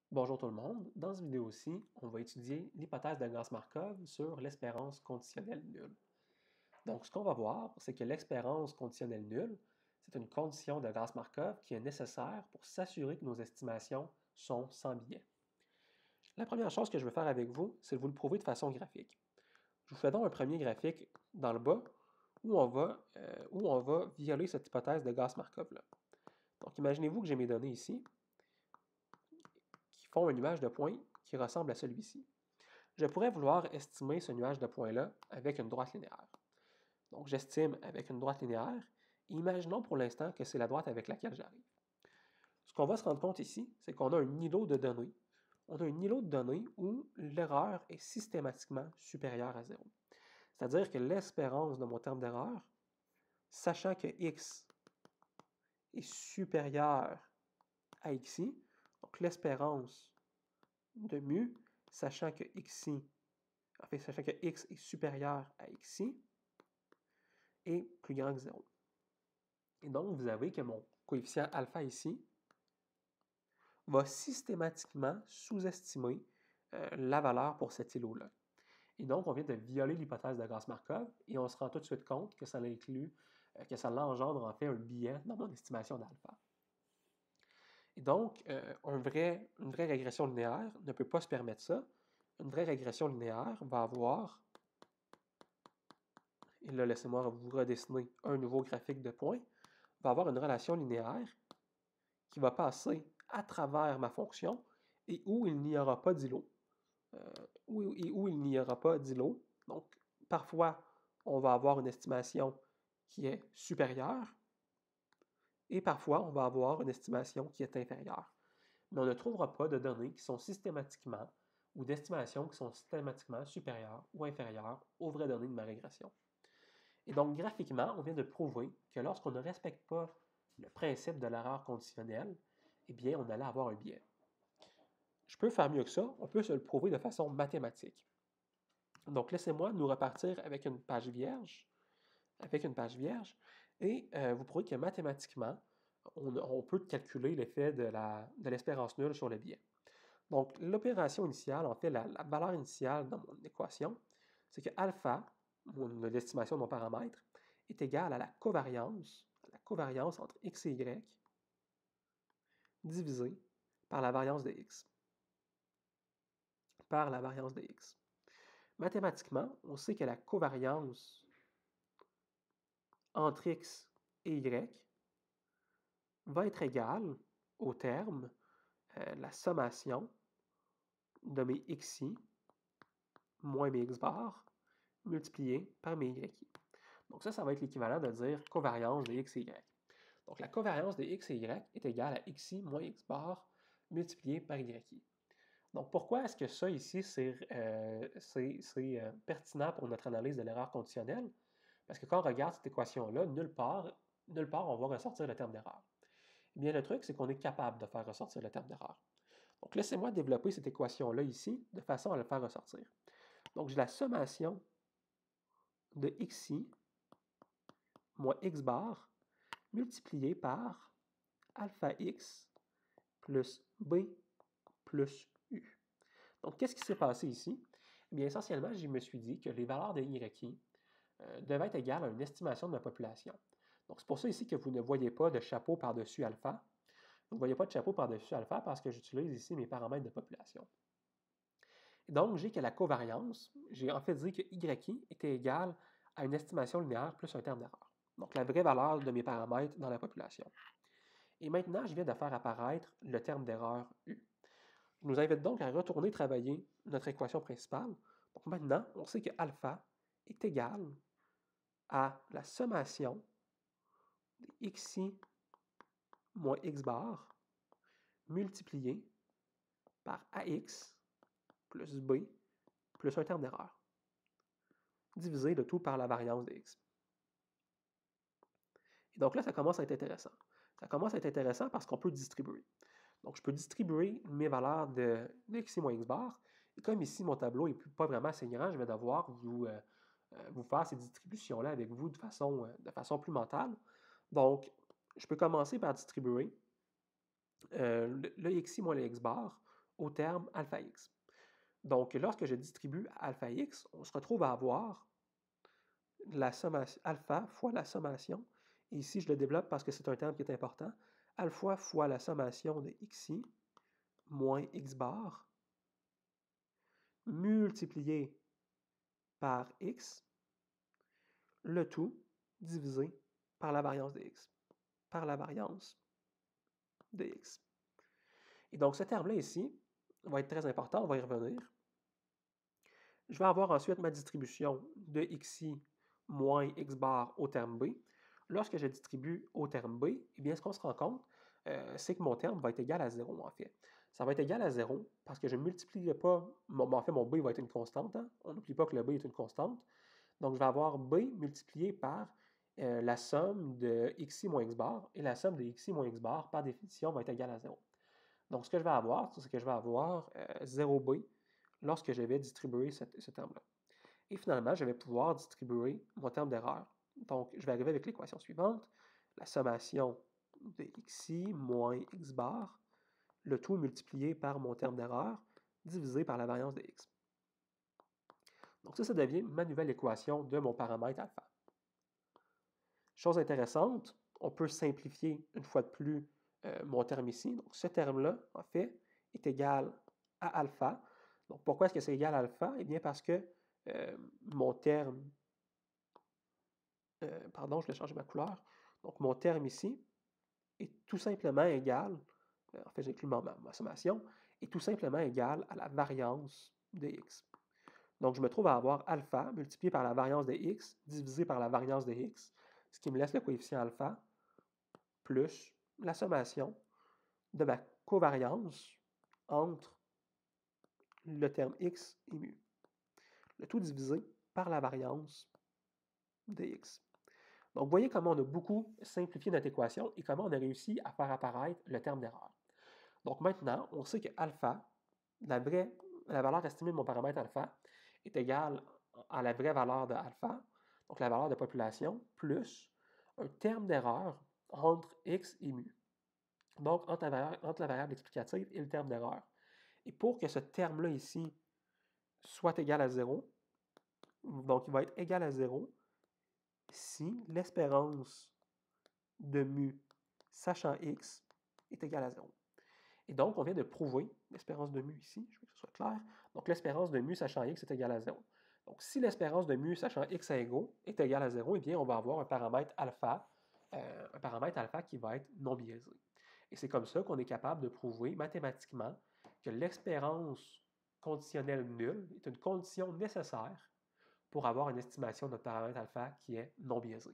Bonjour tout le monde. Dans cette vidéo-ci, on va étudier l'hypothèse de Grasmarkov sur l'espérance conditionnelle nulle. Donc, ce qu'on va voir, c'est que l'espérance conditionnelle nulle, c'est une condition de Grasmarkov qui est nécessaire pour s'assurer que nos estimations sont sans biais. La première chose que je veux faire avec vous, c'est de vous le prouver de façon graphique. Je vous fais donc un premier graphique dans le bas où on va violer cette hypothèse de Grasmarkov-là. Donc, imaginez-vous que j'ai mes données ici qui font un nuage de points qui ressemble à celui-ci. Je pourrais vouloir estimer ce nuage de points-là avec une droite linéaire. Donc, j'estime avec une droite linéaire, et imaginons pour l'instant que c'est la droite avec laquelle j'arrive. Ce qu'on va se rendre compte ici, c'est qu'on a un îlot de données. On a un îlot de données où l'erreur est systématiquement supérieure à 0. C'est-à-dire que l'espérance de mon terme d'erreur, sachant que x est supérieur à xi, donc l'espérance de mu, sachant que sachant que x est supérieur à xi, est plus grand que 0. Et donc, vous avez que mon coefficient alpha ici va systématiquement sous-estimer la valeur pour cet îlot-là. Et donc, on vient de violer l'hypothèse de Grasmarkov et on se rend tout de suite compte que ça inclut, que ça l'engendre en fait un biais dans mon estimation d'alpha. Et donc, une vraie régression linéaire ne peut pas se permettre ça. Une vraie régression linéaire va avoir, et là, laissez-moi vous redessiner un nouveau graphique de points, va avoir une relation linéaire qui va passer à travers ma fonction et où il n'y aura pas d'îlot. Où il n'y aura pas d'îlot. Donc, parfois, on va avoir une estimation qui est supérieure et parfois, on va avoir une estimation qui est inférieure. Mais on ne trouvera pas de données qui sont systématiquement ou d'estimations qui sont systématiquement supérieures ou inférieures aux vraies données de ma régression. Et donc, graphiquement, on vient de prouver que lorsqu'on ne respecte pas le principe de l'erreur conditionnelle, eh bien, on allait avoir un biais. Je peux faire mieux que ça, on peut se le prouver de façon mathématique. Donc, laissez-moi nous repartir avec une page vierge, et vous prouver que mathématiquement, on peut calculer l'effet de l'espérance nulle sur le biais. Donc, l'opération initiale, en fait, la valeur initiale dans mon équation, c'est que alpha, l'estimation de mon paramètre, est égale à la covariance entre x et y divisé par la variance de x. Mathématiquement, on sait que la covariance entre x et y va être égale au terme la sommation de mes xi moins mes x bar multiplié par mes yi. Donc ça va être l'équivalent de dire covariance de x et y. Donc la covariance de x et y est égale à xi moins x bar multiplié par yi. Donc pourquoi est-ce que ça ici, c'est pertinent pour notre analyse de l'erreur conditionnelle? Parce que quand on regarde cette équation-là, nulle part, on va ressortir le terme d'erreur. Eh bien, le truc, c'est qu'on est capable de faire ressortir le terme d'erreur. Donc, laissez-moi développer cette équation-là ici, de façon à le faire ressortir. Donc, j'ai la sommation de xi moins x bar multiplié par alpha x plus b plus u. Donc, qu'est-ce qui s'est passé ici? Eh bien, essentiellement, je me suis dit que les valeurs de yi devaient être égales à une estimation de ma population. Donc, c'est pour ça ici que vous ne voyez pas de chapeau par-dessus alpha. Vous ne voyez pas de chapeau par-dessus alpha parce que j'utilise ici mes paramètres de population. Et donc, j'ai que la covariance, j'ai en fait dit que yi était égal à une estimation linéaire plus un terme d'erreur. Donc, la vraie valeur de mes paramètres dans la population. Et maintenant, je viens de faire apparaître le terme d'erreur U. Je nous invite donc à retourner travailler notre équation principale. Donc maintenant, on sait que alpha est égal à la sommation de xi moins x bar multiplié par ax plus b plus un terme d'erreur, divisé le tout par la variance de x. Et donc là, ça commence à être intéressant. Ça commence à être intéressant parce qu'on peut distribuer. Donc, je peux distribuer mes valeurs de xi moins x bar. Et comme ici, mon tableau n'est pas vraiment assez grand, je vais devoir vous faire ces distributions-là avec vous de façon plus mentale. Donc, je peux commencer par distribuer le xi moins le x bar au terme alpha x. Donc, lorsque je distribue à alpha x, on se retrouve à avoir la sommation alpha fois la sommation. Et ici, je le développe parce que c'est un terme qui est important. Alpha fois la sommation de xi moins x bar multiplié par x, le tout divisé par la variance de x. Par la variance de x. Et donc, ce terme-là ici va être très important, on va y revenir. Je vais avoir ensuite ma distribution de xi moins x bar au terme b. Lorsque je distribue au terme b, eh bien, ce qu'on se rend compte, c'est que mon terme va être égal à 0, en fait. Ça va être égal à 0 parce que je ne multiplierai pas, en fait, mon b va être une constante. Hein? On n'oublie pas que le b est une constante. Donc, je vais avoir b multiplié par la somme de xi moins x bar, et la somme de xi moins x bar, par définition, va être égale à 0. Donc, ce que je vais avoir, c'est que je vais avoir 0b lorsque je vais distribuer ce terme-là. Et finalement, je vais pouvoir distribuer mon terme d'erreur. Donc, je vais arriver avec l'équation suivante, la sommation de xi moins x bar, le tout multiplié par mon terme d'erreur, divisé par la variance de x. Donc ça devient ma nouvelle équation de mon paramètre alpha. Chose intéressante, on peut simplifier une fois de plus mon terme ici. Donc ce terme-là, en fait, est égal à alpha. Donc pourquoi est-ce que c'est égal à alpha? Eh bien parce que mon terme, pardon, je vais changer ma couleur. Donc mon terme ici est tout simplement égal, en fait j'inclus ma sommation, est tout simplement égal à la variance de x. Donc, je me trouve à avoir alpha multiplié par la variance de x divisé par la variance de x, ce qui me laisse le coefficient alpha plus la sommation de ma covariance entre le terme x et mu. Le tout divisé par la variance de x. Donc, vous voyez comment on a beaucoup simplifié notre équation et comment on a réussi à faire apparaître le terme d'erreur. Donc, maintenant, on sait que alpha, la valeur estimée de mon paramètre alpha, est égale à la vraie valeur de alpha, donc la valeur de population, plus un terme d'erreur entre x et mu. Donc, entre la variable explicative et le terme d'erreur. Et pour que ce terme-là ici soit égal à 0, donc il va être égal à 0 si l'espérance de mu sachant x est égale à 0. Et donc, on vient de prouver l'espérance de mu ici, je veux que ce soit clair. Donc, l'espérance de mu sachant x est égale à 0. Donc, si l'espérance de mu sachant x est égale à 0, eh bien, on va avoir un paramètre alpha qui va être non biaisé. Et c'est comme ça qu'on est capable de prouver mathématiquement que l'espérance conditionnelle nulle est une condition nécessaire pour avoir une estimation de notre paramètre alpha qui est non biaisé.